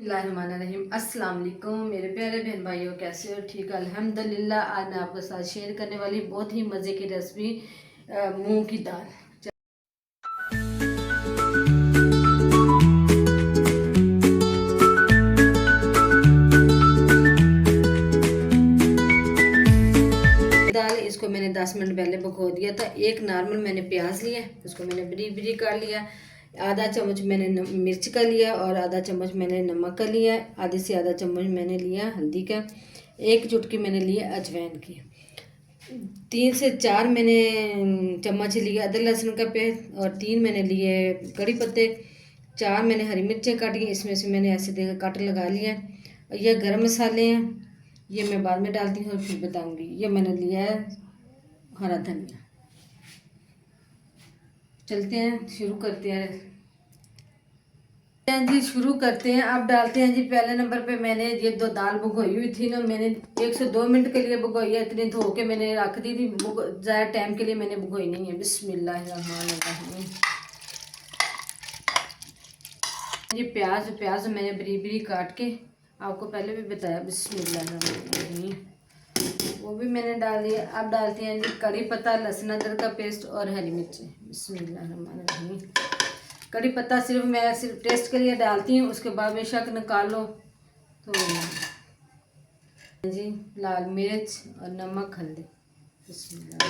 बिस्मिल्लाहिर्रहमानिर्रहीम। अस्सलाम वालेकुम मेरे प्यारे बहन भाइयों, कैसे हो? ठीक अल्हम्दुलिल्लाह। आज मैं आपके साथ शेयर करने वाली बहुत ही मज़े की रेसिपी मूंग की दाल। दाल इसको मैंने 10 मिनट पहले भिगो दिया था। एक नॉर्मल मैंने प्याज लिया, उसको मैंने बरीक बरीक काट लिया। आधा चम्मच मैंने मिर्च का लिया और आधा चम्मच मैंने नमक का लिया। आधे से आधा चम्मच मैंने लिया हल्दी का। एक चुटकी मैंने लिया अजवाइन की। 3 से 4 मैंने चम्मच लिए अदरक लहसुन का पेस्ट और 3 मैंने लिए कड़ी पत्ते। 4 मैंने हरी मिर्चें काटी, इसमें से मैंने ऐसे देकर कट लगा लिया। और यह गरम मसाले हैं, ये मैं बाद में डालती हूँ और फिर बताऊँगी। ये मैंने लिया है हरा धनिया। चलते हैं, शुरू करते हैं जी, शुरू करते हैं। अब डालते हैं जी। पहले नंबर पे मैंने ये दो दाल भिगोई हुई थी ना, मैंने 1 से 2 मिनट के लिए भिगोई है। इतनी धो के मैंने रख दी थी, ज़्यादा टाइम के लिए मैंने भिगोई नहीं है। बिस्मिल्लाहिर्रहमानिर्रहीम। ये प्याज मैंने बरीक बरीक काट के आपको पहले भी बताया। बिस्मिल्लाहिर्रहमानिर्रहीम, वो भी मैंने डाल दिया। अब डालते हैं जी कड़ी पत्ता, लहसुन अदरक का पेस्ट और हरी मिर्ची। बिस्मिल्लाहिर्रहमानिर्रहीम। कड़ी पत्ता सिर्फ टेस्ट के लिए डालती हूँ, उसके बाद बेशक निकालो तो जी। लाल मिर्च और नमक हल्दी। बिस्मिल्लाह।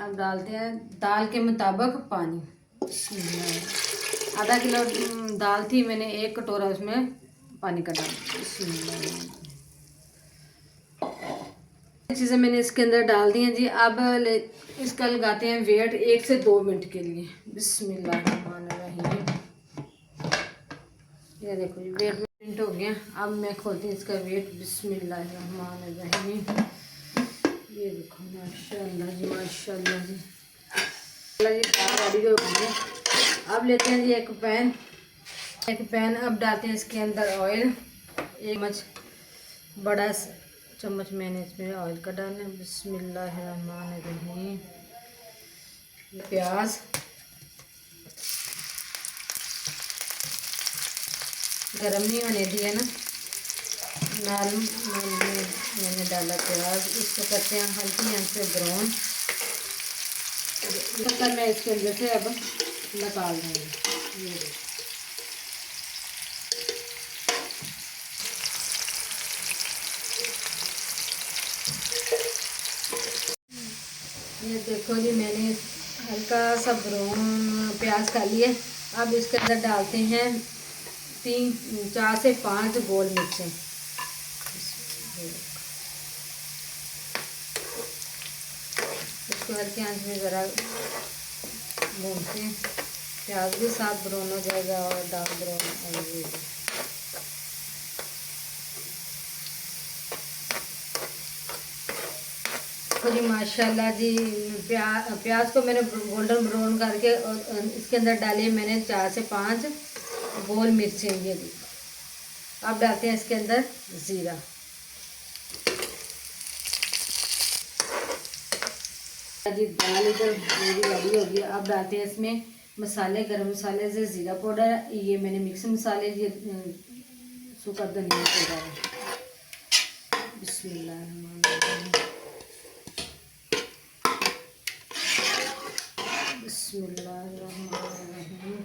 अब डालते हैं दाल के मुताबिक पानी। बिस्मिल्लाह। आधा किलो दाल थी, मैंने 1 कटोरा उसमें पानी का डाला। बिस्मिल्लाह। चीज़ें मैंने इसके अंदर डाल दी हैं जी। अब इसका लगाते हैं वेट 1 से 2 मिनट के लिए। बिस्मिल्लाहिर्रहमानिर्रहीम। ये देखो जी, वेट मिनट हो गया। अब मैं खोलती हूँ इसका वेट। बिस्मिल्लाहिर्रहमानिर्रहीम। ये देखो, माशाल्लाह जी, माशाल्लाह जी, रेडी हो गई है। अब लेते हैं जी एक पैन। अब डालते हैं इसके अंदर ऑयल। 1 चम्मच, बड़ा चम्मच मैंने इसमें ऑयल का डालना है। बिस्मिल्लाहिर्रहमानिर्रहीम। प्याज, गरम नहीं होने दिया ना, नॉर्मल मैंने डाला प्याज। इसको करते हैं हल्की आंच पे ब्राउन। मैं इसके अंदर से अब निकाल दूँगी। ये देखो जी, मैंने हल्का सा ब्राउन प्याज खा लिया। अब इसके अंदर डालते हैं 4 से 5 गोल मिर्चें। इसको हल्के आंच में ज़रा भूनते हैं। प्याज भी साथ ब्राउन हो जाएगा और डार्क ब्राउन हो जाएगा। जी माशाल्लाह जी, प्याज को मैंने गोल्डन ब्राउन करके और इसके अंदर डाली मैंने 4 से 5 गोल मिर्चें। ये दी। अब डालते हैं इसके अंदर ज़ीरा। जी दाल इधर मेरी रेडी हो गई। अब डालते हैं इसमें मसाले। गरम मसाले से ज़ीरा पाउडर, ये मैंने मिक्स मसाले, ये सूखा धनिया पाउडर है। बिस्मिल्लाहिर्रहमानिर्रहीम।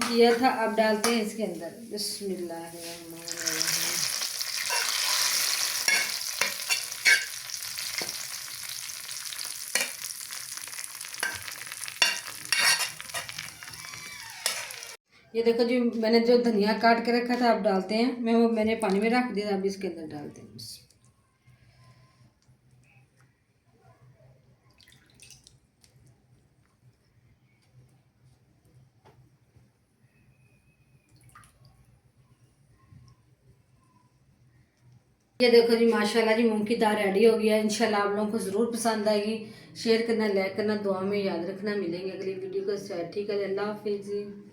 किया था। अब डालते हैं इसके अंदर। बिस्मिल्लाहिर्रहमानिर्रहीम। ये देखो जी, मैंने जो धनिया काट के रखा था अब डालते हैं। मैंने पानी में रख दिया, अब इसके अंदर डालते हैं। ये देखो जी, माशाल्लाह जी, मूंग की दाल रेडी हो गई है। इंशाल्लाह आप लोगों को ज़रूर पसंद आएगी। शेयर करना, लाइक करना, दुआ में याद रखना। मिलेंगे अगली वीडियो के साथ। ठीक है, अल्लाह हाफिज़ जी।